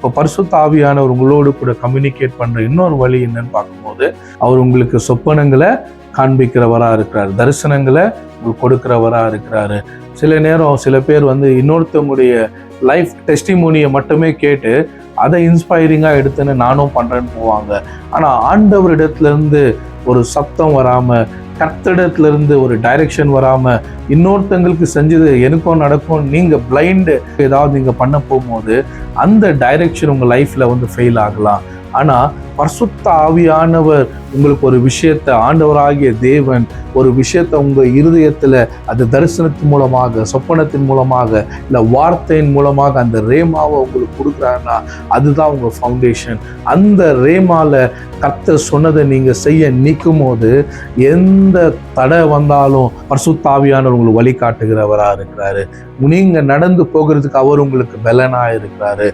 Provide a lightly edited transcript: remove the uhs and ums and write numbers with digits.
இப்போ பரிசுத்த ஆவியானவர் உங்களோடு கூட கம்யூனிகேட் பண்ற இன்னொரு வழி என்னன்னு பார்க்கும்போது, அவர் உங்களுக்கு சொப்பனங்களை காண்பிக்கிறவரா இருக்கிறார், தரிசனங்களை உங்களுக்கு கொடுக்கிறவரா இருக்கிறாரு. சில நேரம் சில பேர் இன்னொருத்தவங்களுடைய லைஃப் டெஸ்டிமோனியை மட்டுமே கேட்டு அதை இன்ஸ்பைரிங்காக எடுத்துன்னு நானும் பண்ணுறேன்னு போவாங்க. ஆனால் ஆண்டவரிடத்துல இருந்து ஒரு சத்தம் வராமல், கர்த்தரிடத்துல இருந்து ஒரு டைரக்ஷன் வராமல், இன்னொருத்தங்களுக்கு செஞ்சது எனக்கும் நடக்கும் நீங்கள் பிளைண்டு ஏதாவது நீங்கள் பண்ண போகும்போது அந்த டைரக்ஷன் உங்கள் லைஃப்பில் ஃபெயில் ஆகலாம். ஆனால் பரிசுத்த ஆவியானவர் உங்களுக்கு ஒரு விஷயத்தை, ஆண்டவராகிய தேவன் ஒரு விஷயத்தை உங்கள் இருதயத்தில் அது தரிசனத்தின் மூலமாக, சொப்பனத்தின் மூலமாக, இல்லை வார்த்தையின் மூலமாக அந்த ரேமாவை உங்களுக்கு கொடுக்குறாருன்னா அதுதான் உங்கள் ஃபவுண்டேஷன். அந்த ரேமாவில் கர்த்தர் சொன்னதை நீங்கள் செய்ய நிற்கும் போது எந்த தடை வந்தாலும் பரிசுத்த ஆவியானவர் உங்களுக்கு வழிகாட்டுகிறவராக இருக்கிறாரு. நீங்கள் நடந்து போகிறதுக்கு அவர் உங்களுக்கு பலனாக இருக்கிறாரு.